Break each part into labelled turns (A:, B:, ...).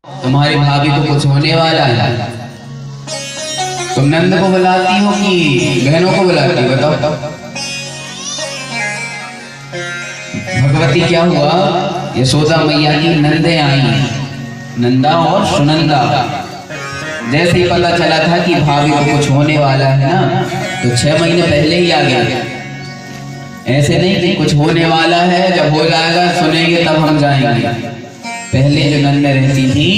A: तुम्हारी भाभी को कुछ होने वाला है। तुम नंद को बुलाती हो कि बहनों को बुलाती हो? बताओ। भगवती क्या हुआ, यशोदा मैया की नंदे आई, नंदा और सुनंदा। जैसे ही पता चला था कि भाभी को कुछ होने वाला है ना, तो 6 महीने पहले ही आ गया। ऐसे नहीं कि कुछ होने वाला है, जब हो जाएगा सुनेंगे तब हम जाएंगे। पहले जो नंद रहती थी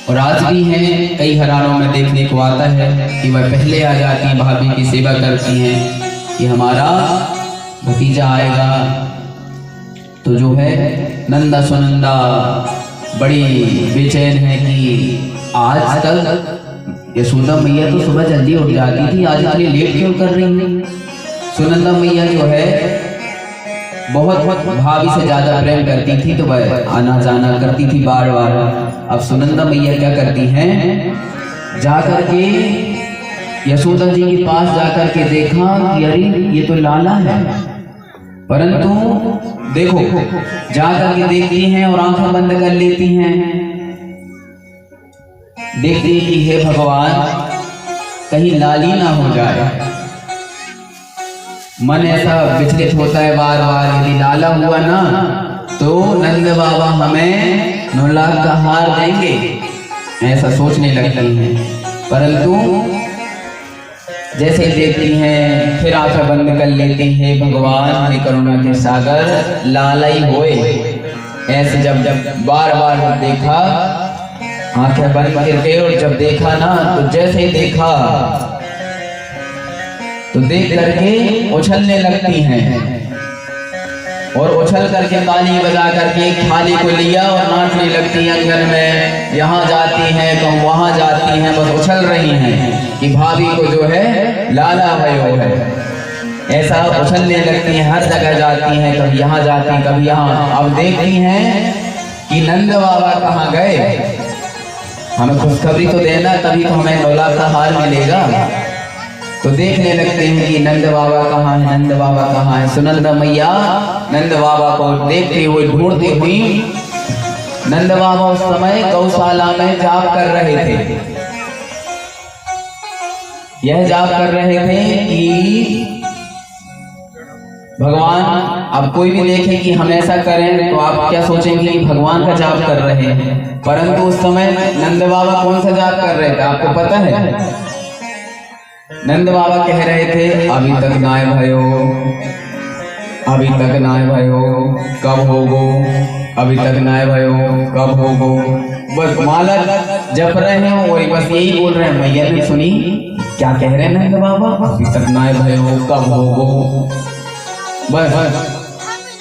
A: और आज भी हैं, कई घरानों में देखने को आता है कि वह पहले आ जाती हैं, भाभी की सेवा करती हैं कि हमारा भतीजा आएगा। तो जो है नंदा सुनंदा बड़ी बेचैन है कि आज तक यशोदा मैया तो सुबह जल्दी उठ जाती थी, आज इतनी लेट क्यों कर रही है। सुनंदा मैया जो है बहुत भाभी से ज्यादा प्रेम करती थी, तो वह आना जाना करती थी बार बार। अब सुनंदा मैया क्या करती हैं, जाकर के यशोदा जी के पास जाकर के देखा कि अरे ये तो लाला है। परंतु देखो, जाकर के देखती हैं और आंखें बंद कर लेती हैं, देखती हैं कि हे भगवान कहीं लाली ना हो जाए। मन ऐसा विचलित होता है बार बार, यदि लाला हुआ ना तो नंद बाबा हमें 9 लाख का हार देंगे, ऐसा सोचने लगती हैं। परंतु जैसे देखती हैं फिर आंखें बंद कर लेती हैं, भगवान हे करुणा के सागर लाला ही होए। ऐसे जब बार बार देखा, आंखें बंद करके, और जब देखा ना तो जैसे ही देखा तो देख करके उछलने लगती हैं और उछल करके ताली बजा करके थाली को लिया और नाचने लगती हैं घर में। यहाँ जाती हैं तो वहाँ जाती हैं, बस उछल रही हैं कि भाभी को जो है लाला भयो है। ऐसा उछलने लगती हैं, हर जगह जाती हैं, कभी यहाँ जाती हैं कभी यहाँ। अब देखती हैं कि नंद बाबा कहाँ गए, हमें खुशखबरी तो देना, तभी तो हमें 9 लाख का हार मिलेगा। तो देखने लगते हैं कि नंद बाबा कहाँ है, नंद बाबा कहाँ है। सुनंदा मैया नंद बाबा को देखते हुए ढूंढती हुई, नंद बाबा उस समय गौशाला में जाप कर रहे थे। यह जाप कर रहे थे कि भगवान, अब कोई भी देखे कि हम ऐसा करें तो आप क्या सोचेंगे कि भगवान का जाप कर रहे हैं। परंतु उस समय नंद बाबा कौन सा जाप कर रहे थे आपको पता है? नंद बाबा कह रहे थे, अभी तक नाय भयो, अभी तक नाय भयो, कब होगो, अभी तक नाय भयो, कब होगो। बस माला जप रहे हैं, वही बस यही बोल रहे हैं। मैया ने सुनी क्या कह रहे हैं नंद बाबा, अभी तक नाय भयो, कब होगो। बस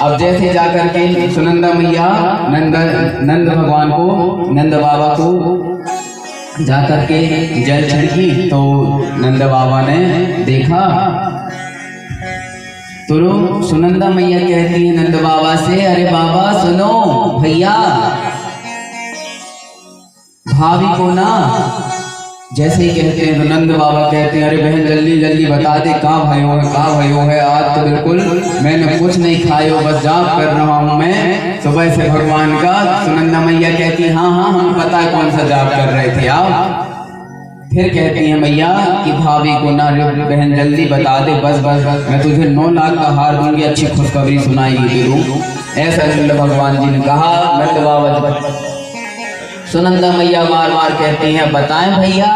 A: अब जैसे जाकर के सुनंदा मैया नंद भगवान को, नंद बाबा को जाकर के जल छिड़की, तो नंद बाबा ने देखा। तो सुनंदा मैया कहती है नंद बाबा से, अरे बाबा सुनो भैया, भाभी को ना, जैसे ही कहते हैं तो नंद बाबा कहते हैं, अरे बहन जल्दी जल्दी बता दे कहाँ भयो है। आज तो बिल्कुल मैंने कुछ नहीं खायो, बस जाप कर रहा हूँ मैं सुबह से भगवान का। सुनंदा मैया कहती हाँ हम पता कौन सा जाप कर रहे थे आप। फिर कहती है मैया कि भाभी को ना, बहन जल्दी बता दे, बस मैं तुझे 9 लाख का हार दूंगी, अच्छी खुशखबरी सुनाई जरूर। ऐसा नंद भगवान जी ने कहा। नंद बाबा सुनंदा मैया बार बार कहती हैं, बताएं भैया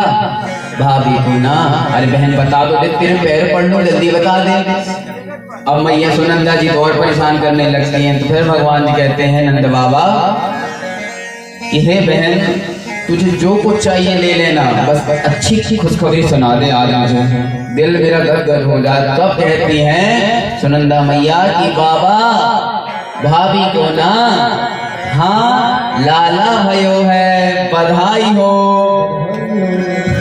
A: भाभी को ना। अरे बहन बता दो, तेरे पैर पड़ लो, जल्दी बता दे। अब मैया सुनंदा जी और परेशान करने लगती हैं। तो फिर भगवान जी कहते हैं नंद बाबा कि हे बहन, तुझे जो कुछ चाहिए ले लेना, बस अच्छी खुशखबरी सुना दे आज मुझे, दिल मेरा गदगद हो जाए। तब कहती हैं सुनंदा मैया कि बाबा भाभी को ना, हाँ लाला भयो है, बधाई हो।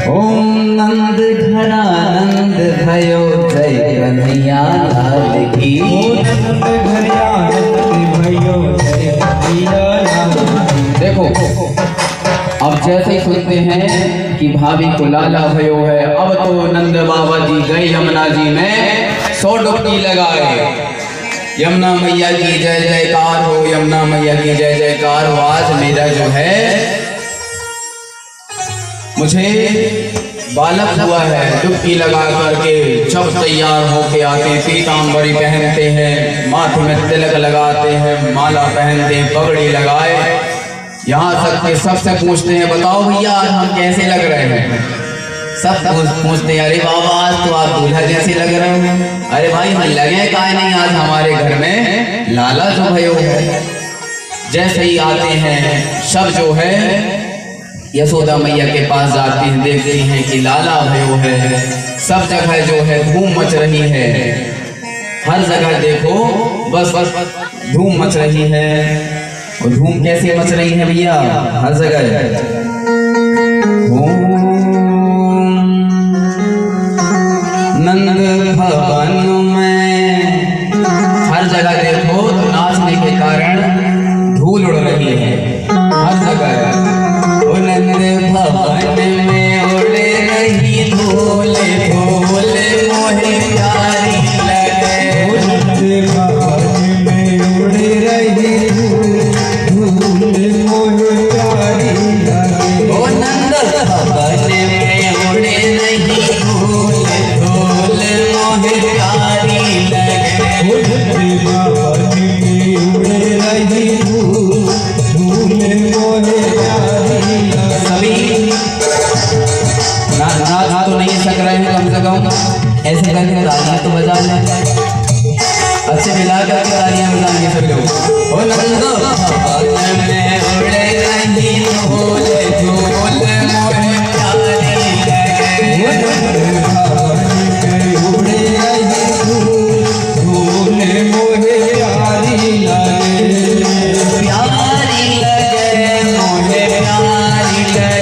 A: ओम नंद घना नंद भयो, जय कन्हैया लाल की। देखो अब जैसे ही सुनते हैं कि भाभी को लाला भयो है, अब तो नंद बाबा जी गए यमुना जी में 100 डुबकी लगाए। यमुना मैया की जय जयकार हो, यमुना मैया की जय जयकार हो। आज मेरा जो है मुझे बालक हुआ है। डुबकी लगा करके जब तैयार होके आते, पीताम्बरी पहनते हैं, माथे में तिलक लगाते हैं, माला पहनते हैं, पगड़ी लगाए, यहाँ तक के सबसे पूछते हैं बताओ भैया आज हम कैसे लग रहे हैं। सब पूछते हैं अरे बाबा आज तो आप दूल्हा जैसे लग रहे हैं। अरे भाई हम लगे काहे नहीं, आज हमारे घर में लाला जो भयो है। जैसे ही आते हैं सब जो है यशोदा मैया के पास जाते हैं, देखते हैं कि लाला भयो है। सब जगह जो है धूम मच रही है, हर जगह देखो बस धूम मच रही है। और धूम कैसे मच रही है भैया, हर जगह नंद भवन में, हर जगह देखो तो नाचने के कारण धूल उड़ रही है हर जगह। ओ नंद भवन में उड़े रही धूल, धूल मोहे प्यारी लगे। ओ नंद भवन में उड़े रही धूल, धूल मोहे प्यारी लगे। ओ नंद भवन में उड़े रही धूल, तो नहीं सक रहे हैं, कम से कम ऐसे करके तालियां तो बजा लें, अच्छे मिला कर तालियां बजाएंगे सब लोग। ओ नंद भवन में उड़े रही धूल, धूल मोहे प्यारी लगे। उड़े रही धूल, धूल मोहे प्यारी लगे, प्यारी लगे मोहे प्यारी लगे।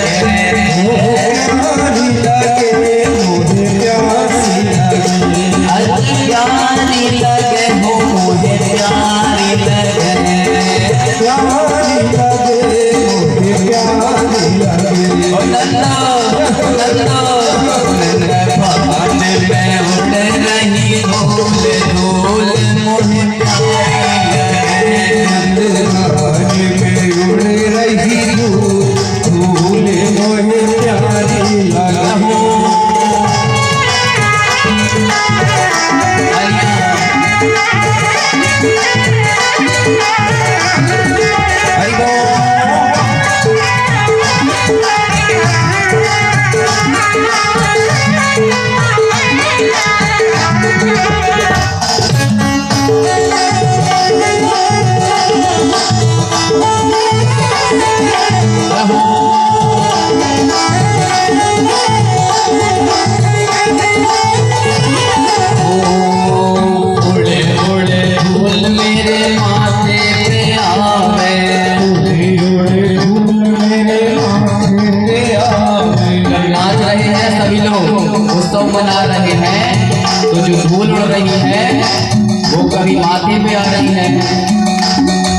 A: बना रहे हैं तो जो धूल उड़ रही है वो कभी माथे पे आ रही है।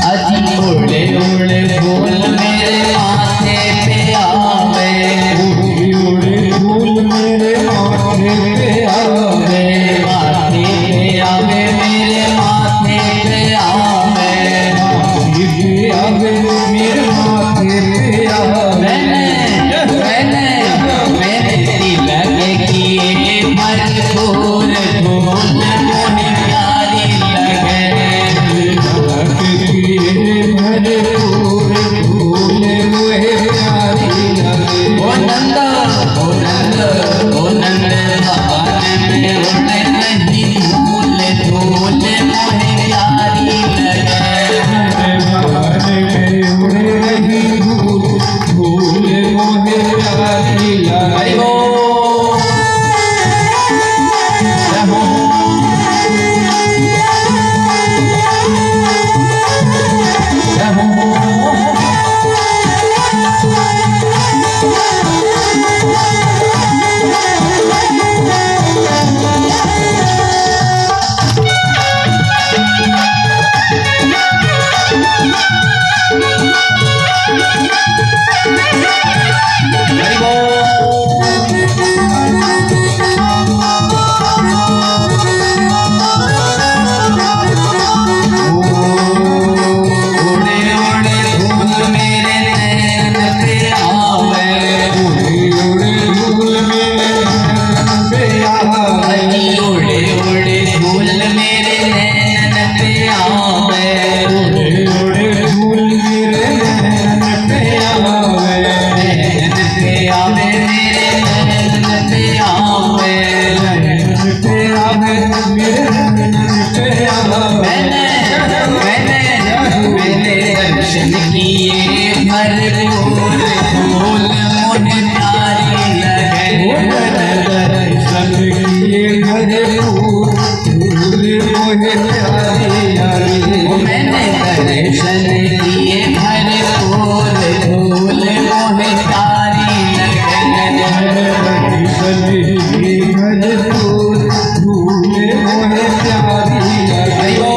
A: अजी उड़े उड़े धूल मेरे माथे पे आवे, उड़े धूल मेरे माथे पे आवे, माथे पे आवे मेरे माथे पे आवे, माथे पे आवे मेरे माथे पे आवे। मैंने लगे कि मजबूर धूल मोहे प्यारी लगे, मजबूर धूल मोहे प्यारी लगे। ओ नंद ओ नंद ओ नंद भवन में उड़े रही धूल, धूल मोहे प्यारी लगे। भवन में उड़े रही धूल, धूल मोहे प्यारी लगे। हरि बोल। फूल फूल मोहे प्यारी लगे।
B: दर्शन किए भरपूर फूल मोहे प्यारी लगे।
A: मैंने दर्शन किए भरपूर फूल मोहे प्यारी लगे।
B: दर्शन किए भरपूर फूल मोहे प्यारी लगे।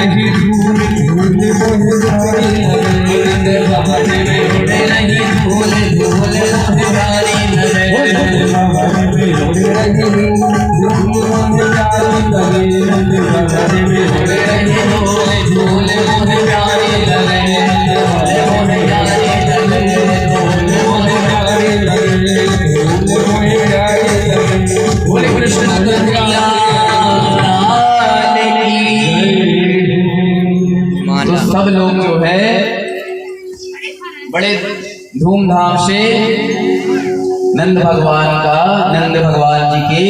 B: नहीं धूल धूल मोह प्यारी लगे नंद भवन में उड़े नहीं धूल धूल मोह प्यारी लगे नंद भवन में उड़े नहीं धूल धूल मोह प्यारी लगे नंद भवन में उड़े नहीं धूल धूल मोह प्यारी लगे नंद भवन में प्यारी लगे धूल मोह प्यारी लगे धूल मोह प्यारी लगे बोले कृष्ण कन्हैया
A: तो सब लोग जो है बड़े धूमधाम से नंद भगवान जी के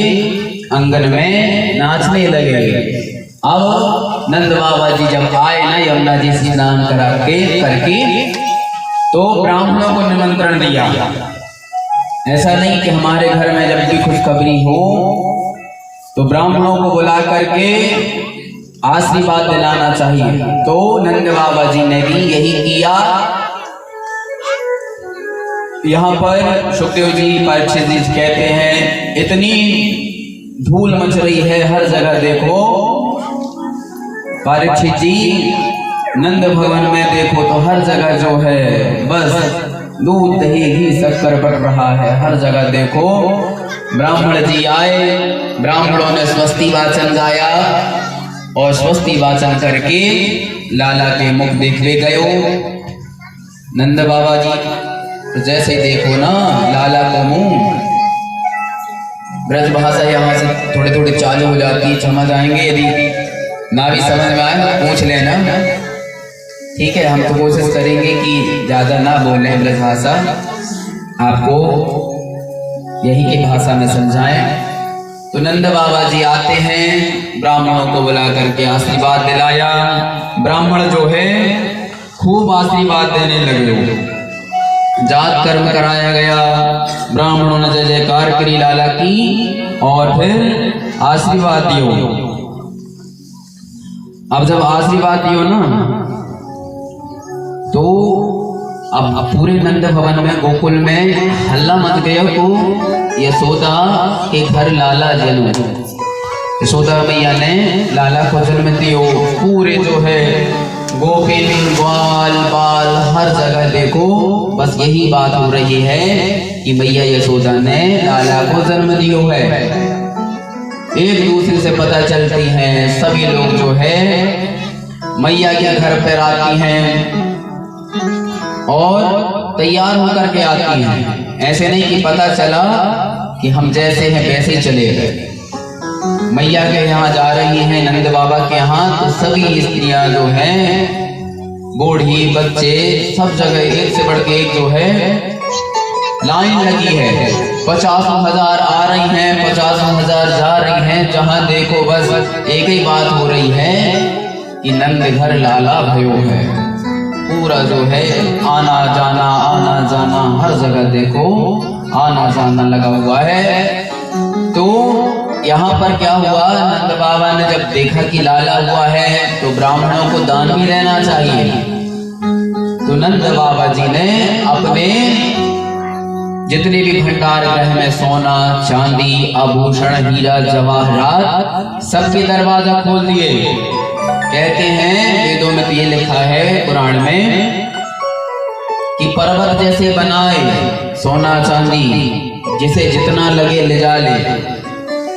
A: आंगन में नाचने लगे। अब नंद बाबा जी जब आए ना यमुना जी स्नान करके तो ब्राह्मणों को निमंत्रण दिया। ऐसा नहीं कि हमारे घर में जब भी खुशखबरी हो तो ब्राह्मणों को बुला करके आशीर्वाद दिलाना चाहिए। तो नंद बाबा जी ने भी यही किया। यहाँ पर सुखदेव जी परीक्षित जी कहते हैं इतनी धूल मच रही है हर जगह देखो। परीक्षित जी नंद भवन में देखो तो हर जगह जो है बस दूध दही घी शक्कर बट रहा है हर जगह देखो। ब्राह्मण जी आए, ब्राह्मणों ने स्वस्ति वाचन गाया और स्वस्ति वाचन करके लाला के मुख देखने गयो। नंद बाबा जी तो जैसे देखो ना लाला का मुंह, ब्रज भाषा यहाँ से थोड़ी थोड़ी चालू हो जाती है, समझ आएंगे। यदि ना भी समझ में आए पूछ लेना, ठीक है। हम तो कोशिश करेंगे कि ज्यादा ना बोलें ब्रज भाषा, आपको यही की भाषा में समझाएं। तो नंद बाबा जी आते हैं, ब्राह्मणों को बुला करके आशीर्वाद दिलाया। ब्राह्मण जो है खूब आशीर्वाद देने लगे। जात कर्म कराया गया, ब्राह्मणों ने जय जयकार करी लाला की और फिर आशीर्वाद दियो। अब जब आशीर्वाद दियो ना तो अब पूरे नंद भवन में गोकुल में हल्ला मच गया। तो यशोदा के घर लाला जन्म, यशोदा मैया ने लाला को जन्म दियो। पूरे जो है गोपिन ग्वाल बाल हर जगह देखो बस यही बात हो रही है कि मैया यशोदा ने लाला को जन्म दियो है। एक दूसरे से पता चलती हैं, सभी लोग जो है मैया के घर पर आती हैं और तैयार होकर के आती हैं। ऐसे नहीं कि पता चला कि हम जैसे हैं वैसे चले गए। मैया के यहाँ जा रही हैं, नंद बाबा के यहाँ, तो सभी स्त्रियां जो हैं, बूढ़ी बच्चे सब जगह एक से बढ़ के एक जो है लाइन लगी है। 50,000 आ रही हैं, 50,000 जा रही हैं। जहां देखो बस एक ही बात हो रही है कि नंद घर लाला भयो है। पूरा जो है आना जाना हर जगह देखो आना जाना लगा हुआ है। तो यहाँ पर क्या हुआ, नंद बाबा ने जब देखा कि लाला हुआ है तो ब्राह्मणों को दान भी देना चाहिए। तो नंद बाबा जी ने अपने जितने भी भंडार गृह में सोना चांदी आभूषण हीरा जवाहरात सबके दरवाजा खोल दिए। कहते हैं वेदों में तो ये लिखा है पुराण में कि पर्वत जैसे बनाए सोना चांदी, जिसे जितना लगे ले जा ले,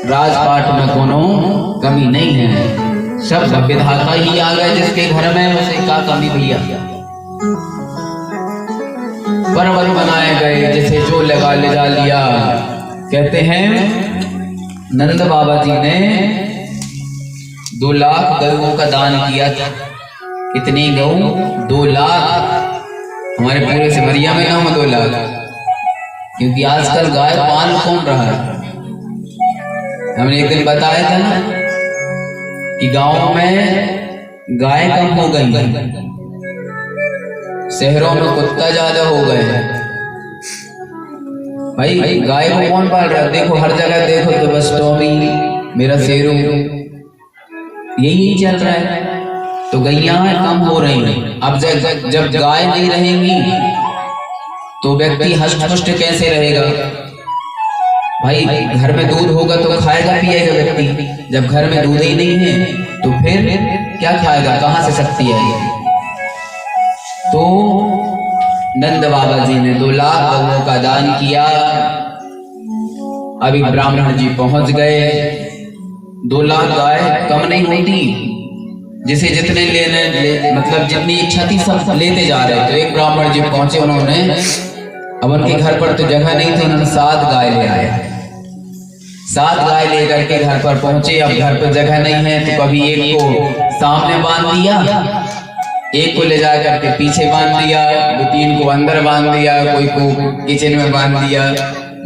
A: राजपाट में कोनो कमी नहीं है। सब विधाता ही आ गए जिसके घर में, उसे क्या कमी भैया। पर्वत बनाए गए जिसे जो लगा ले जा लिया। कहते हैं नंद बाबा जी ने 2 लाख गऊ का दान किया था। कितनी गऊ? 2 लाख। हमारे पूरे सिमरिया में ना हो 2 लाख, क्योंकि आजकल गाय पाल कौन रहा है। हमने एक दिन बताया था ना कि गांव में गाय कम हो गई, शहरों में कुत्ता ज्यादा हो गए। भाई गाय को कौन पाल रहा है? देखो हर जगह देखो तो बस टॉमी, मेरा शेरू, यही चल रहा है। तो गैया कम हो रही हैं। अब जब गाय नहीं रहेंगी तो व्यक्ति हष्ट पुष्ट कैसे रहेगा? भाई घर में दूध होगा तो खाएगा पिएगा व्यक्ति, जब घर में दूध ही नहीं है तो फिर क्या खाएगा, कहाँ से शक्ति आएगी। तो नंद बाबा जी ने 2 लाख गौओं का दान किया। अभी ब्राह्मण जी पहुंच गए। 2 लाख गाय कम नहीं होती, जिसे जितने मतलब जितनी इच्छा थी सब लेते जा रहे। तो एक ब्राह्मण जी पहुंचे, उन्होंने अब उनके घर पर तो जगह नहीं थी, उन्होंने 7 गाय ले आए। 7 गाय लेकर के घर पर पहुंचे। अब घर पर जगह नहीं है तो कभी एक को सामने बांध दिया, एक को ले जा करके पीछे बांध दिया, 2-3 को अंदर बांध दिया, कोई को किचन में बांध दिया।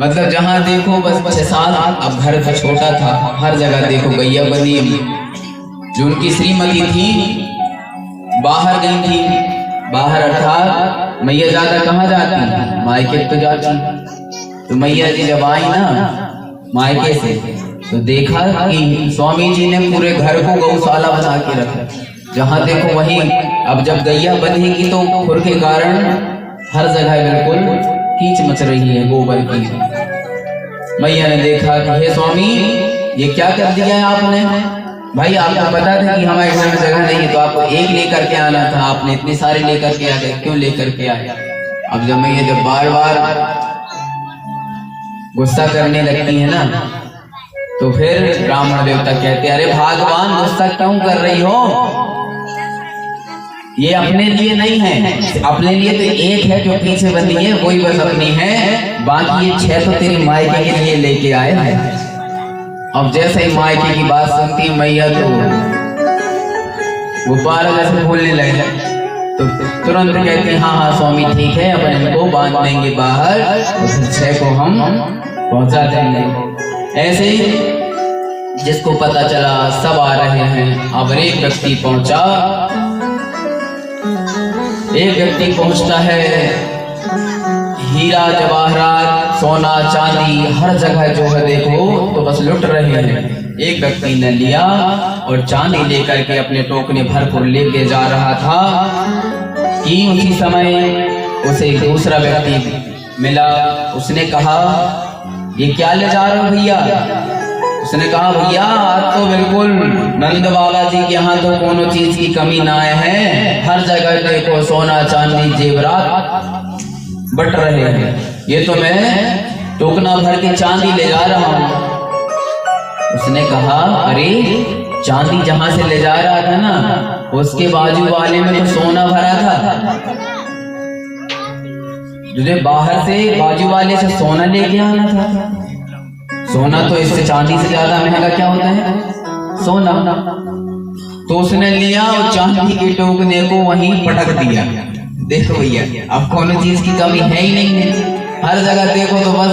A: मतलब जहां देखो बस 6-7। अब घर तो छोटा था, हर जगह देखो गैया बनी। जो उनकी श्रीमती थी बाहर गई थी, बाहर अर्थात मैया ज्यादा कहाँ जाती, मायके तो जाती। तो मैया जी जब आई ना मायके से, तो देखा कि स्वामी जी ने पूरे घर को गौशाला बना के रखा, जहां देखो वहीं। अब जब गैया बंधेगी तो खुर के कारण हर जगह बिल्कुल कीच मच रही है गोबर की। मैया ने देखा कि हे स्वामी ये क्या कर दिया है आपने, भाई आपको पता था कि हमारे घर में जगह नहीं है, तो आपको एक लेकर के आना था, आपने इतने सारे लेकर के आ गए, क्यों लेकर के आए। अब जब मैया जब बार बार गुस्सा करने लगती है ना, तो फिर ब्राह्मण देवता कहते अरे भगवान गुस्सा क्यों कर रही हो, ये अपने लिए नहीं है, अपने लिए तो एक है जो पीछे बंदी है वही बस अपनी है, बाकी ये 6 तो तेरी मायके के लिए लेके आए हैं। अब जैसे ही मायके की बात सुनती मैया तो गुब्बारा जैसे बोलने लगे, तो तुरंत कहते हाँ हाँ स्वामी ठीक है, अपन इनको बांध देंगे बाहर, उस 6 को हम पहुंचा देंगे। ऐसे ही जिसको पता चला सब आ रहे हैं। अब एक व्यक्ति पहुंचा, एक व्यक्ति पहुंचता है, हीरा जवाहरात सोना चांदी हर जगह जो है देखो तो बस लुट रहे हैं। एक व्यक्ति ने लिया और चांदी लेकर के अपने टोकने भरपूर लेके जा रहा था कि उसी समय उसे एक दूसरा व्यक्ति मिला। उसने कहा ये क्या ले जा रहे हो भैया। उसने कहा भैया आज तो बिल्कुल नंद बाबा जी के यहाँ तो कोनो चीज की कमी ना है, हर जगह देखो सोना चांदी जेवरात बट रहे हैं, ये तो मैं टोकना भर के चांदी ले जा रहा हूँ। उसने कहा अरे चांदी जहां से ले जा रहा था ना उसके बाजू वाले में तो सोना भरा था, तुझे बाहर से बाजू वाले से सोना लेके आना था। सोना तो इससे चांदी से ज्यादा महंगा क्या होता है, सोना। तो उसने लिया और चांदी के टोकने को वहीं पटक दिया। देखो भैया अब कोनो चीज की कमी है ही नहीं है, हर जगह देखो तो बस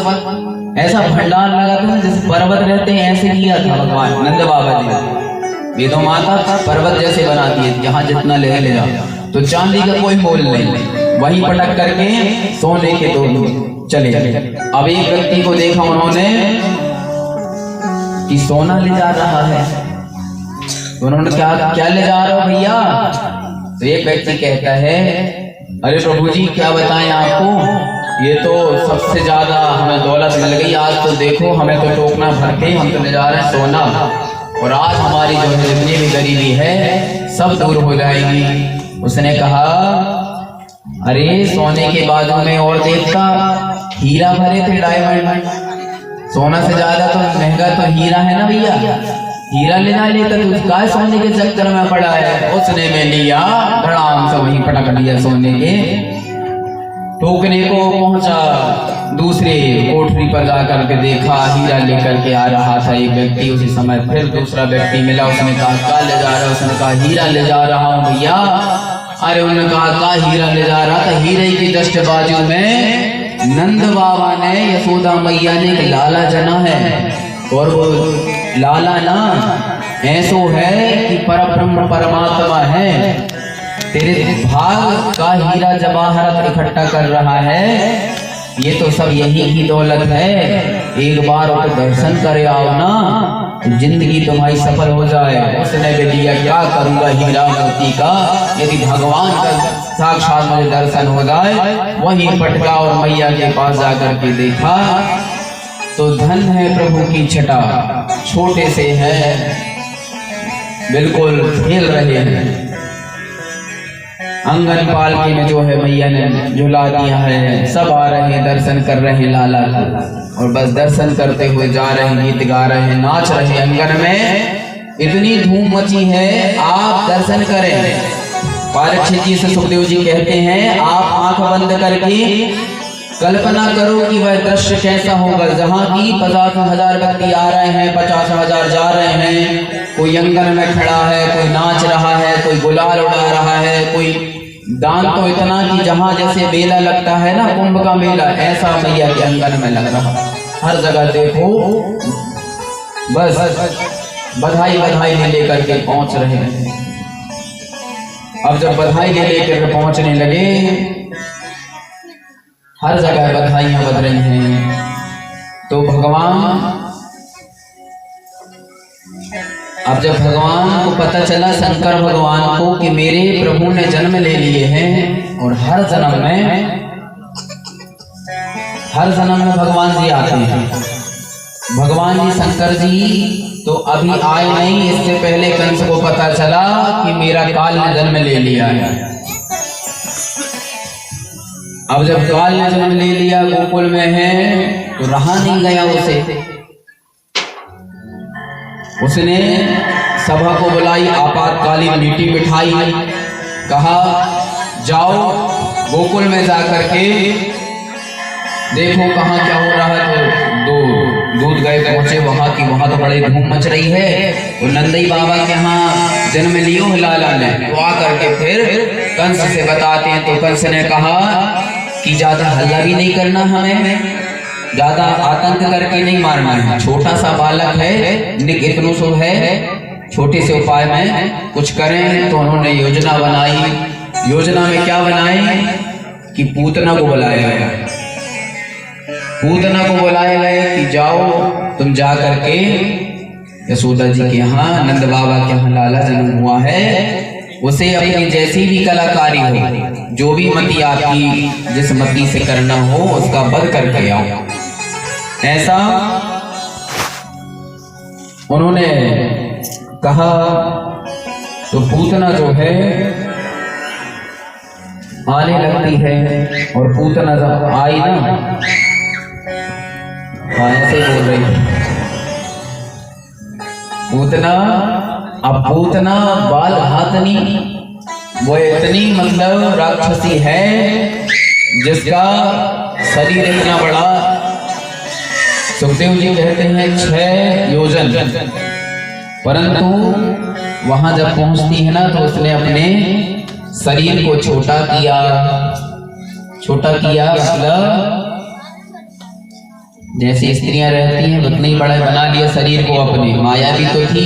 A: ऐसा भंडार लगा था जैसे पर्वत रहते हैं, ऐसे किया था भगवान नंद बाबा जी। ये तो माता पर्वत जैसे बनाती है, जहाँ जितना ले जाओ। तो चांदी का कोई मोल नहीं, वहीं पटक करके सोने के दो चले। अब एक व्यक्ति को देखा उन्होंने कि सोना ले जा रहा है, तो उन्होंने क्या ले जा रहे हो भैया। तो एक व्यक्ति कहता है अरे प्रभु जी क्या बताएं आपको, ये तो सबसे ज्यादा हमें दौलत मिल गई, आज तो देखो हमें तो टोकना भर के हम तो ले जा रहे हैं सोना, और आज हमारी जो है जितनी भी गरीबी है सब दूर हो जाएगी। उसने कहा अरे सोने के बाजू में और देखता हीरा भरे थे, डायमंड। सोना से ज्यादा तो महंगा तो हीरा है ना भैया, हीरा लेना लेता तो उसका सोने के चक्कर में पड़ा है। उसने में लिया धड़ाम से वहीं पटक दिया सोने के टोकने को। पहुंचा दूसरे कोठरी पर जाकर के देखा हीरा लेकर के आ रहा था एक व्यक्ति। उसी समय फिर दूसरा व्यक्ति मिला, उसने कहा क्या ले जा रहा है, उसने कहा हीरा ले जा रहा हूँ भैया। अरे उन्होंने कहा क्या हीरा ले जा रहा था, हीरे की जस्ट बाजू में नंद बाबा ने यशोदा मैया ने एक लाला जना है, और वो लाला ना ऐसो है कि परब्रह्म परमात्मा है, तेरे भाग का हीरा जवाहरात इकट्ठा कर रहा है, ये तो सब यही की दौलत है। एक बार वो दर्शन करे आओ ना तो जिंदगी तुम्हारी सफल हो जाए। उसने भी दिया क्या करूंगा हीरा मोती का, यदि भगवान का साक्षात मुझे दर्शन हो जाए। वहीं पटका और मैया के पास जाकर के देखा तो धन है प्रभु की छटा, छोटे से है बिल्कुल खेल रहे हैं। आंगन पालकी में जो है मैया ने झुला दिया है, सब आ रहे हैं दर्शन कर रहे हैं लाला का, और बस दर्शन करते हुए जा रहे हैं, गीत गा रहे हैं, नाच रहे हैं। आंगन में इतनी धूम मची है, आप दर्शन करें। परीक्षित जी से सुखदेव जी कहते हैं, आप आंख बंद करके कल्पना करो कि वह दृश्य कैसा होगा, जहाँ की 50,000 व्यक्ति आ रहे हैं, 50,000 जा रहे हैं, कोई आंगन में खड़ा है, कोई नाच रहा है, कोई गुलाल उड़ा रहा है, कोई दान तो इतना कि जहाँ जैसे मेला लगता है ना, कुंभ का मेला, ऐसा मैया के आंगन में लग रहा। हर जगह देखो बस बधाई बधाई ले लेकर के पहुंच रहे हैं। अब जब बधाई ले लेकर पहुंचने लगे, हर जगह बधाइयां बज रही हैं, तो भगवान, अब जब भगवान को पता चला, शंकर भगवान को, कि मेरे प्रभु ने जन्म ले लिए हैं और हर जन्म में भगवान जी आते हैं। भगवान जी शंकर जी तो अभी आए नहीं, इससे पहले कंस को पता चला कि मेरा काल ने जन्म ले लिया है। अब जब काल ने जन्म ले लिया, गोकुल में है, तो रहा नहीं गया उसे। उसने सभा को बुलाई, आपातकालीन मीटिंग बिठाई, कहा जाओ गोकुल में जाकर के देखो कहाँ क्या हो रहा है। तो दूध गए पहुंचे वहां की, वहां तो बड़ी धूम मच रही है। वो नंदई बाबा के यहाँ जन्म लियो लाला ने, तो आकर के फिर कंस से बताते हैं। तो कंस ने कहा कि ज्यादा हल्ला भी नहीं करना, हमें ज्यादा आतंक करके नहीं मारना है, छोटा सा बालक है, निक इतनु सो है, छोटे से उपाय में कुछ करें। तो उन्होंने योजना बनाई। योजना में क्या बनाई कि पूतना को बुलाया गया। पूतना को बुलाया गया कि जाओ तुम जा करके यशोदा जी के यहाँ, नंद बाबा के यहाँ लाला जन्म हुआ है, उसे अपनी जैसी भी कलाकारी हो, जो भी मति आपकी जिस मति से करना हो, उसका वध करके आओ। ऐसा उन्होंने कहा। तो पूतना जो है आने लगती है, और पूतना जब आई ना, ऐसे बोल रही है पूतना। अब पूतना बाल हाथनी, वो इतनी मतलब राक्षसी है जिसका शरीर इतना बड़ा, सुखदेव जी कहते हैं 6 योजन। परंतु वहां जब पहुंचती है ना, तो उसने अपने शरीर को छोटा किया मतलब जैसे स्त्रियां रहती हैं उतनी बड़ा बना लिया शरीर को अपने। माया भी तो थी,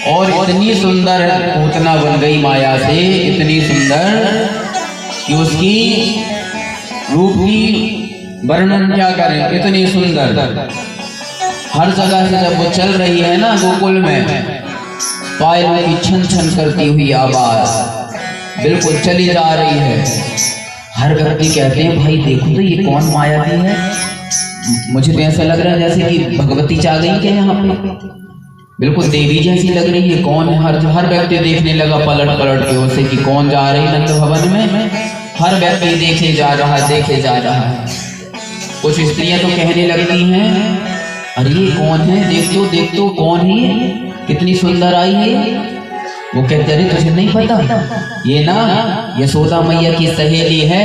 A: और इतनी सुंदर पूतना बन गई माया से, इतनी सुंदर कि उसकी रूप की वर्णन क्या करें, इतनी सुंदर। हर जगह से जब वो चल रही है ना गोकुल में, पायल की छन छन करती हुई आवाज बिल्कुल चली जा रही है। हर व्यक्ति कहते हैं भाई देखो तो ये कौन माया है। मुझे तो ऐसा लग रहा है जैसे कि भगवती चाह गई क्या यहाँ पे, बिल्कुल देवी जैसी लग रही है। कौन है, हर व्यक्ति देखने लगा पलट के उसे कि कौन जा रही नंद भवन में। हर व्यक्ति देखे जा रहा है। कुछ स्त्रियां तो कहने लगती हैं अरे ये कौन है, देख तो कौन है, कितनी सुंदर आई है। वो कहते अरे तुझे नहीं पता, ये ना यशोदा मैया की सहेली है,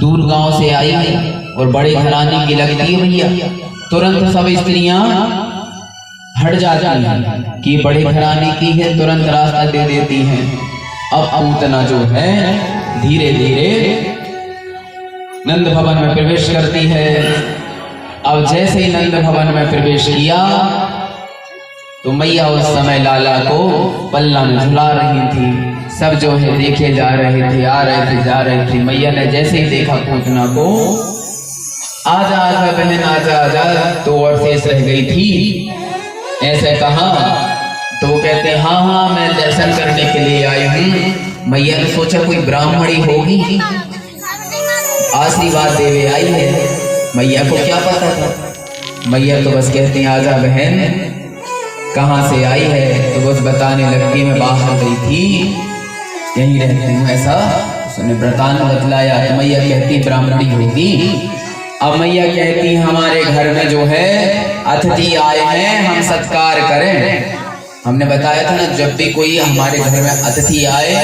A: दूर गांव से आई है और बड़े घराने की लगती है भैया। तुरंत सब स्त्रियां हट जाती हैं कि बड़े घराने की है, तुरंत रास्ता दे देती हैं। अब पूतना जो है धीरे धीरे नंद भवन में प्रवेश करती है। अब जैसे ही नंद भवन में प्रवेश किया तो मैया उस समय लाला को पल्ला में झुला रही थी। सब जो है देखे जा रहे थे, आ रहे थे, जा रहे थे। मैया ने जैसे ही देखा पूतना को, आजा बहन आजा, तो और शेष रह गई थी। ऐसे कहा तो वो कहते हाँ मैं दर्शन करने के लिए आई हूँ। मैया ने सोचा कोई ब्राह्मणी होगी, आशीर्वाद देवे आई है। मैया को क्या पता था मैया तो बस कहती हैं आजा बहन, कहाँ से आई है? तो बस बताने लगती मैं बाहर गई थी, यहीं रहती हूँ ऐसा उसने वृतांत बतलाया। मैया कहती ब्राह्मणी हुई थी। अब मैया कहती हमारे घर में जो है अतिथि आए हैं, हम सत्कार करें। हमने बताया था ना, जब भी कोई हमारे घर में अतिथि आए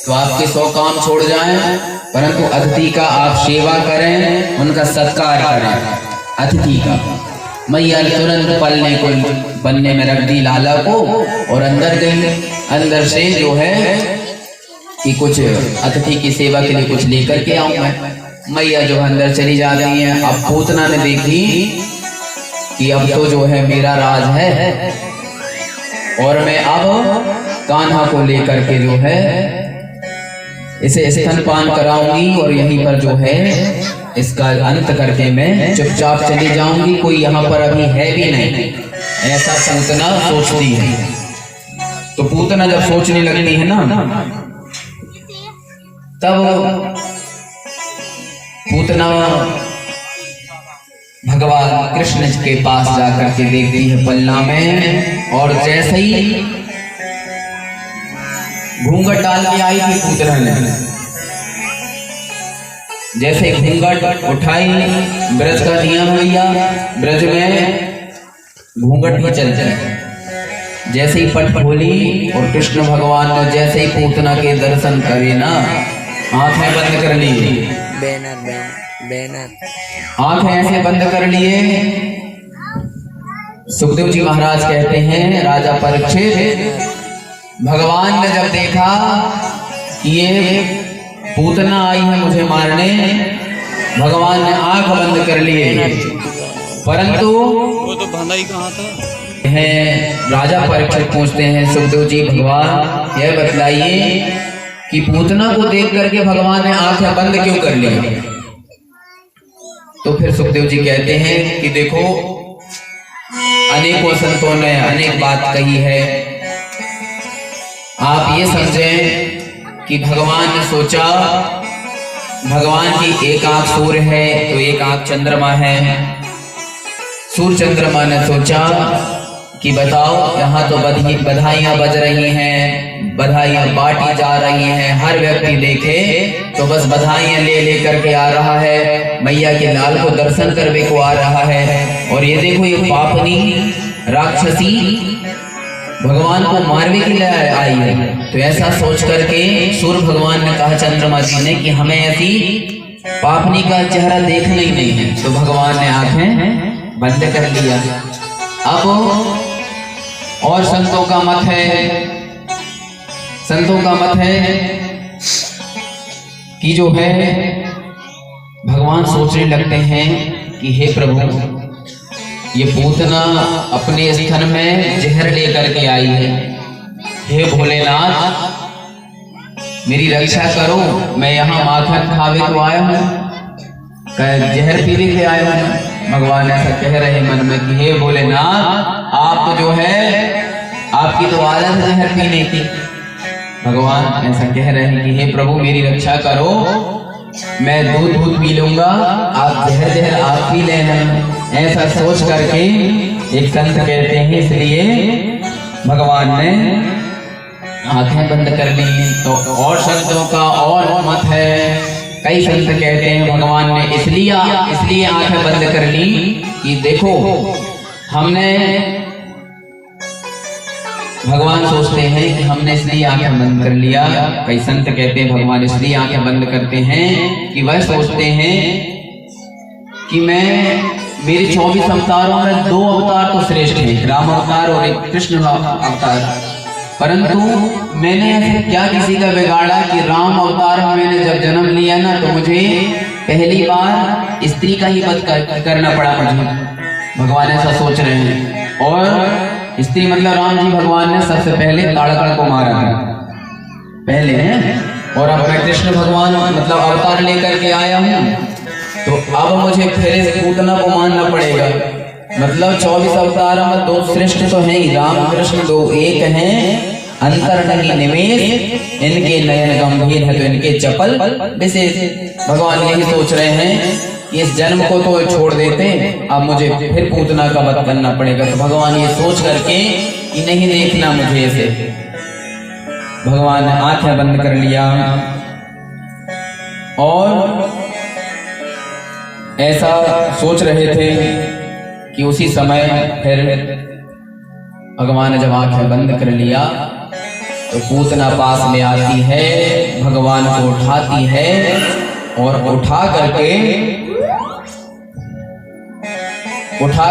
A: तो आपके 100 काम छोड़ जाएं, परंतु अतिथि का आप सेवा करें, उनका सत्कार करें अतिथि का। मैया तुरंत पलने को बनने में रख दी लाला को और अंदर गई। अंदर से जो है कि कुछ अतिथि की सेवा के लिए कुछ लेकर के आऊं मैं। मैया जो अंदर चली जाती हैं। अब पूतना ने देखी कि अब तो जो है मेरा राज है और मैं अब कान्हा को लेकर के जो है इसे स्तनपान कराऊंगी और यहीं पर जो है इसका अंत करके मैं चुपचाप चली जाऊंगी, कोई यहाँ पर अभी है भी नहीं, ऐसा पूतना सोचती है। तो पूतना जब सोचने लगती है ना, तब पूतना भगवान कृष्ण के पास जाकर के देखती है पलना में, और जैसे ही घूंघट डाल के आई थी पूतना ने, जैसे ही घूंघट उठाई, ब्रज का नियम भैया, ब्रज में घूंघट ही चलता है। जैसे ही पट खोली और कृष्ण भगवान ने जैसे ही पूतना के दर्शन करे ना, आंखें बंद कर ली, आंखें ऐसे बंद कर लिए। सुखदेव जी महाराज कहते हैं राजा परीक्षित, भगवान ने जब देखा कि ये पूतना आई है मुझे मारने, भगवान ने आंख बंद कर लिए, परंतु
C: वो तो बंधाई कहाँ था
A: है। राजा परीक्षित पूछते हैं सुखदेव जी भगवान यह बतलाइए कि पूतना को देख करके भगवान ने आंखें बंद क्यों कर ली? तो फिर सुखदेव जी कहते हैं कि देखो, अनेकों संतों ने अनेक बात कही है। आप ये समझें कि भगवान ने सोचा, भगवान की एक आंख सूर्य है तो एक आंख चंद्रमा है। सूर्य चंद्रमा ने सोचा कि बताओ, यहाँ तो बधाइयां बज रही हैं, बधाइयां बांटी जा रही हैं, हर व्यक्ति देखे तो बस बधाइयां ले ले करके आ रहा है, मैया के लाल को दर्शन करने को आ रहा है, और ये देखो ये पापनी राक्षसी भगवान को मारने के लिए आई है। तो ऐसा सोच करके सूर्य भगवान ने कहा चंद्रमा जी ने कि हमें ऐसी पापनी का चेहरा देखना ही नहीं है। तो भगवान ने आंखें बंद कर लिया। अब और संतों का मत है कि जो है भगवान सोचने लगते हैं कि हे प्रभु, ये पूतना अपने स्थन में जहर लेकर के आई है, हे भोलेनाथ मेरी रक्षा करो, मैं यहाँ माखन खावे को आया हूँ, जहर पीने के आया हूँ। भगवान ऐसा कह रहे मन में कि हे भोलेनाथ, आप तो जो है आपकी तो आदत है जहर पीने की। भगवान ऐसा कह रहे हैं कि हे प्रभु मेरी रक्षा करो, मैं दूध पी लूंगा, आप जहर आप पी लेना। ऐसा सोच करके एक संत कहते हैं इसलिए भगवान ने आंखें बंद कर ली। तो और संतों का और मत है, कई संत कहते हैं भगवान ने इसलिए आंखें बंद कर ली कि देखो हमने, भगवान सोचते हैं कि हमने इसलिए आंखें बंद कर लिया। कई संत कहते हैं भगवान इसलिए आंखें बंद करते हैं कि वह सोचते हैं कि मेरे 24 अवतारों में 2 अवतार तो श्रेष्ठ हैं, राम अवतार और एक कृष्ण अवतार, परंतु मैंने ऐसे क्या किसी का बिगाड़ा कि राम अवतार में मैंने जब जन्म लिया ना, तो मुझे पहली बार स्त्री का ही वध करना पड़ा मुझे। भगवान ऐसा सोच रहे हैं, और स्त्री मतलब राम जी भगवान ने सबसे पहले ताड़का को मारा है पहले है, और अब मैं कृष्ण भगवान मतलब अवतार लेकर के आया हूँ, तो अब मुझे फिर पूतना को मानना पड़ेगा। मतलब 24 अवतार में 2 श्रेष्ठ तो हैं ही, राम कृष्ण 2 एक हैं, अंतर नहीं निवेश, इनके नयन गंभीर है तो इनके चपल विशेष। भगवान यही सोच रहे हैं इस जन्म को तो छोड़ देते, अब मुझे फिर पूतना का वध करना पड़ेगा। तो भगवान ये सोच करके कि नहीं देखना मुझे ऐसे, भगवान ने आंखें बंद कर लिया और ऐसा सोच रहे थे कि उसी समय फिर भगवान ने जब आंखें बंद कर लिया तो पूतना पास में आती है, भगवान को उठाती है और उठा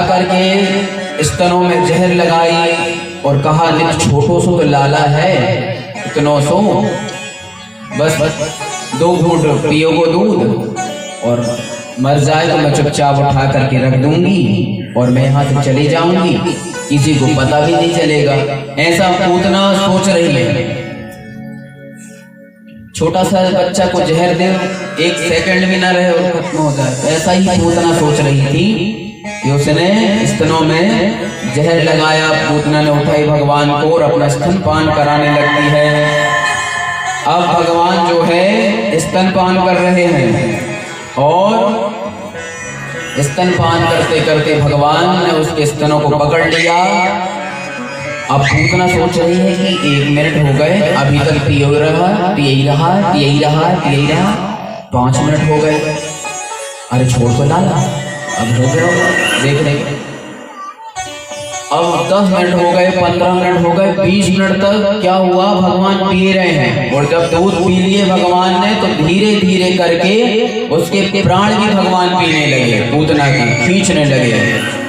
A: करके स्तनों में जहर लगाई और कहा नित छोटो सो तो लाला है, इतनो सो बस 2 घूंट पियोगो दूध और मर जाए तो मैं चुपचाप उठा करके रख दूंगी और मैं यहाँ से चली जाऊंगी, किसी को पता भी नहीं चलेगा। ऐसा पूतना सोच रही है। छोटा सा बच्चा को जहर दे, 1 सेकंड भी ना रहे और खत्म हो जाए, ऐसा ही पूतना सोच रही थी कि उसने स्तनों में जहर लगाया। पूतना ने उठाई भगवान को और अपना स्तनपान कराने लगती है। अब भगवान जो है स्तनपान कर रहे हैं और स्तनपान करते करते भगवान ने उसके स्तनों को पकड़ लिया। अब पूतना सोच रही है कि 1 मिनट हो गए, अभी तक पिए रहा 5 मिनट हो गए, अरे छोड़ तो लाला, अब हो गया देख रहे। अब 10 मिनट हो गए, 15 मिनट हो गए, 20 मिनट तक क्या हुआ, भगवान पी रहे हैं। और जब दूध पी लिए भगवान ने तो धीरे धीरे करके उसके प्राण भी भगवान पीने लगे, पूतना की खींचने लगे।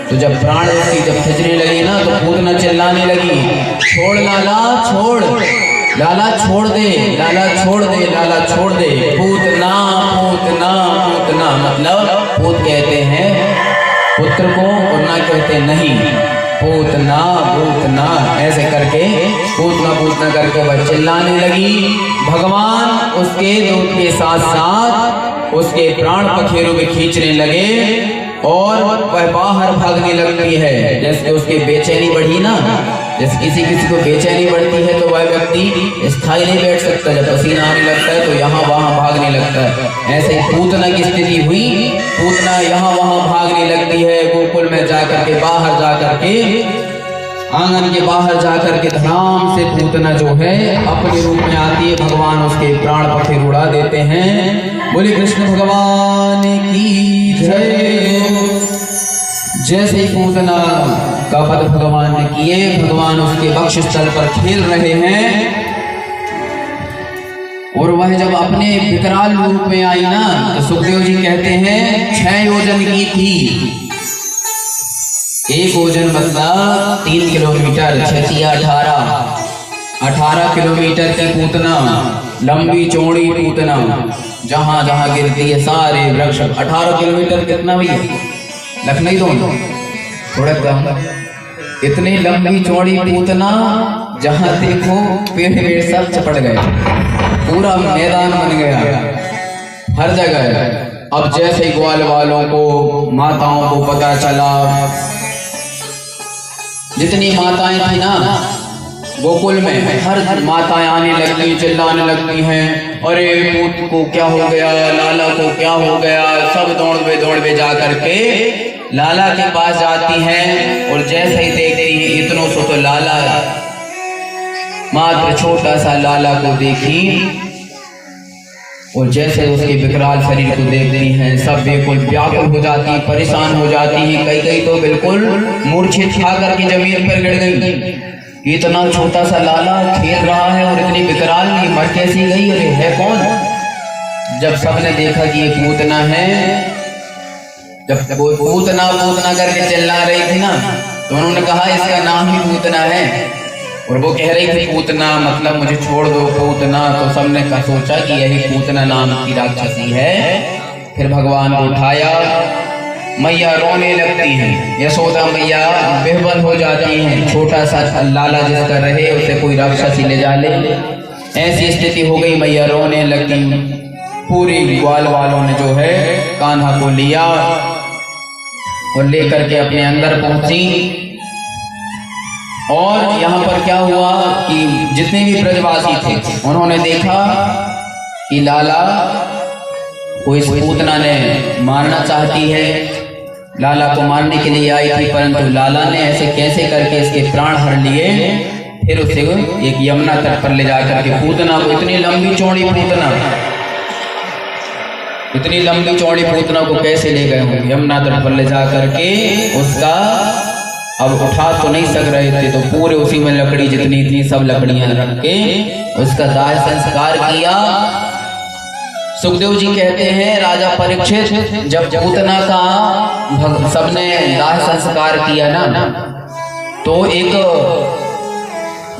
A: तो जब प्राण उसकी जब खींचने लगी ना तो पूतना चिल्लाने लगी, छोड़ लाला छोड़, लाला छोड़ दे, लाला छोड़ दे, लाला छोड़ दे। पूतना पूतना पूतना मतलब पूत कहते हैं पुत्र को और ना कहते नहीं, पूतना पूतना ऐसे करके पूतना पूतना करके वह चिल्लाने लगी। भगवान उसके दूध के साथ साथ उसके प्राण पखेरु में खींचने लगे और वह बाहर भागने लगती है। जैसे उसकी बेचैनी बढ़ी ना, जैसे किसी को बेचैनी बढ़ती है तो वह व्यक्ति स्थायी नहीं बैठ सकता, जब पसीना आने लगता है तो यहाँ वहाँ भागने लगता है। ऐसे ही पूतना की स्थिति हुई, पूतना यहाँ वहाँ भागने लगती है। गोकुल में जाकर के बाहर जाकर के आंगन के बाहर जाकर के धड़ाम से पूतना जो है अपने रूप में आती है। भगवान उसके प्राण पखेरु उड़ा देते हैं। बोले कृष्ण भगवान की जय। जैसे ही पूतना का वध भगवान ने किए, भगवान उसके वक्षस्थल पर खेल रहे हैं और वह जब अपने विकराल रूप में आई ना तो सुखदेव जी कहते हैं 6 योजन की थी। 1 योजन मतलब 3 किलोमीटर, 18 किलोमीटर की पूतना, लंबी चौड़ी पूतना, जहां जहां गिरती है सारे वृक्ष। 18 किलोमीटर कितना भी लखनऊ दोनों थोड़ा कम, इतनी लंबी चौड़ी पूतना जहां देखो पेड़ सब चपट गए, पूरा मैदान बन गया हर जगह। अब जैसे ही ग्वाल वालों को, माताओं को पता चला, जितनी माताएं थी ना गोकुल में, हर माताएं आने लगती, चिल्लाने लगती हैं, अरे पूत को क्या हो गया, लाला को क्या हो गया। सब दौड़ जा करके लाला के पास जाती हैं और जैसे ही देखती है इतनों सो तो लाला, मात्र छोटा सा लाला को देखी और जैसे उसके विकराल शरीर को देखती हैं सब बिल्कुल व्याकुल हो जाती, परेशान हो जाती हैं। कई तो बिल्कुल मूर्छित खा करके जमीन पर गिर गई। इतना छोटा सा लाला खेल रहा है और इतनी विकराल, ये मर कैसी गई, अरे है कौन। जब सबने देखा कि ये पूतना है, जब वो पूतना पूतना करके चिल्ला रही थी ना तो उन्होंने कहा इसका नाम ही पूतना है। और वो कह रही थी पूतना मतलब मुझे छोड़ दो पूतना। तो सबने का सोचा कि यही पूतना नाम की राक्षसी है। फिर भगवान को उठाया, मैया रोने लगती हैं, यशोदा मैया बेहबल हो जाती हैं। छोटा सा लाला जिसका रहे उसे कोई राक्षसी ले जा ले, ऐसी स्थिति हो गई, मैया रोने लगी। पूरी ग्वाल वालों ने जो है कान्हा को लिया और लेकर के अपने अंदर पहुंची। और यहाँ पर क्या हुआ कि जितने भी ब्रजवासी थे उन्होंने देखा कि लाला को इस पूतना ने मारना चाहती है, लाला को मारने के लिए आई थी, परंतु लाला ने ऐसे कैसे करके इसके प्राण हर लिए। फिर उसे एक यमुना तट पर ले जाकर के पूतना को, इतनी लंबी चौड़ी पूतना को कैसे ले गए हों, यमुना तट पर ले जा करके उसका, अब उठा तो नहीं सक रहे थे, तो पूरे उसी में लकड़ी जितनी थी सब लकड़ियां रख के उसका दाह संस्कार किया। सुखदेव जी कहते हैं राजा परीक्षित जब पूतना का सबने दाह संस्कार किया ना, तो एक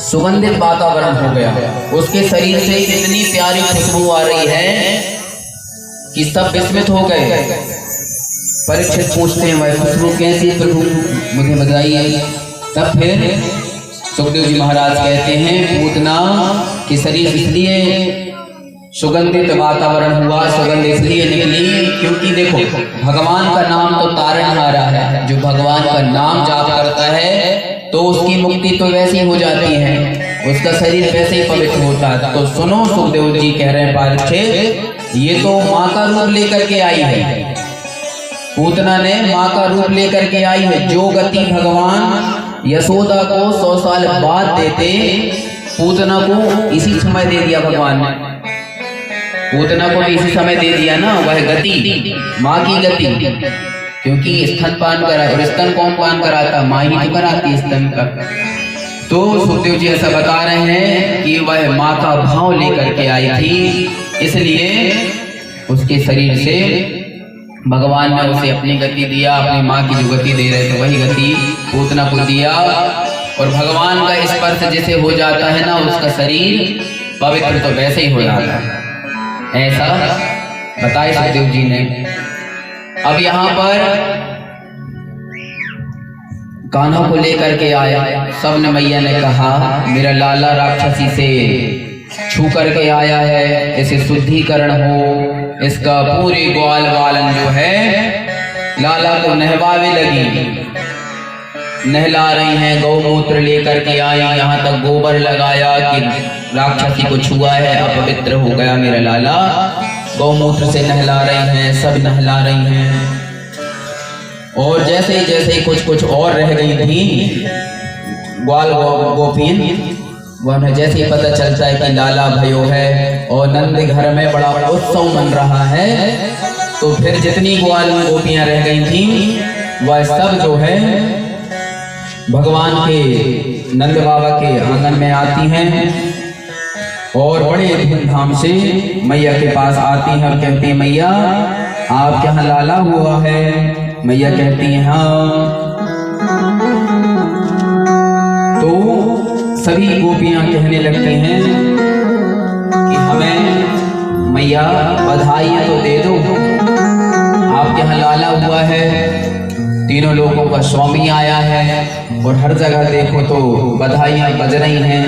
A: सुगंधित वातावरण हो गया, उसके शरीर से इतनी प्यारी खुशबू आ रही है कि सब विस्मित हो गए। परीक्षित पूछते हैं वह खुशबू कैसी प्रभु, मुझे बताइए। तब फिर सुखदेव जी महाराज कहते हैं पूतना की शरीर इसलिए सुगंधित वातावरण हुआ, सुगंध इसलिए निकली क्योंकि देखो भगवान का नाम तो तारणहारा है, जो भगवान का नाम जाप करता है तो उसकी मुक्ति तो वैसे ही हो जाती है, उसका शरीर वैसे ही पवित्र होता है। तो सुनो, सुखदेव जी कह रहे हैं परीक्षित, ये तो माँ का रूप लेकर के आई है, पूतना ने माँ का रूप लेकर के आई है। जो गति भगवान यशोदा को 100 साल बाद देते, पूतना को इसी समय दे दिया भगवान ने, पूतना को भी इसी समय दे दिया ना, वह गति माँ की गति, क्योंकि स्तनपान करा, और स्तन कौन पान कराता, माँ ही तो कराती स्तन का। तो सुखदेव जी ऐसा बता रहे हैं कि वह माँ का भाव लेकर के आई थी, इसलिए उसके शरीर से भगवान ने उसे अपनी गति दिया, अपनी माँ की जो गति दे रहे थे वही गति पूतना को दिया। और भगवान का स्पर्श जैसे हो जाता है ना, उसका शरीर पवित्र तो वैसे ही हो जाता है, ऐसा बताए सुखदेव जी ने। अब यहाँ पर कान्हा को लेकर के आया, सबने मैया ने कहा मेरा लाला राक्षसी से छू करके आया है, इसे शुद्धिकरण हो, इसका पूरे ग्वाल वालन जो है लाला को नहवावे लगी, नहला रही हैं, गौमूत्र लेकर के आई, यहाँ तक गोबर लगाया कि राक्षसी को छुआ है, अपवित्र हो गया मेरा लाला, गौमूत्र से नहला रही हैं, सब नहला रही हैं। और जैसे ही कुछ और रह गई थी ग्वाल गोपीन, वह जैसे ही पता चलता है कि लाला भयो है और नंद घर में बड़ा उत्सव मन रहा है, तो फिर जितनी ग्वाल गोपियां रह गई थी वह सब जो है भगवान के नंद बाबा के आंगन में आती हैं और बड़े धूमधाम से मैया के पास आती हैं और कहती हैं मैया आपके यहाँ लाला हुआ है। मैया कहती हैं हाँ। तो सभी गोपियां कहने लगती हैं कि हमें मैया बधाइयाँ तो दे दो, आपके यहाँ लाला हुआ है, तीनों लोगों का स्वामी आया है और हर जगह देखो तो बधाइयाँ बज रही हैं,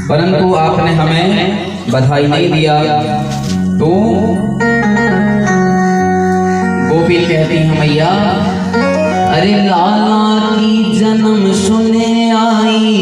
A: परंतु आपने हमें बधाई नहीं दिया। तो गोपी कहती हैं मैया अरे लाला की जन्म सुने आई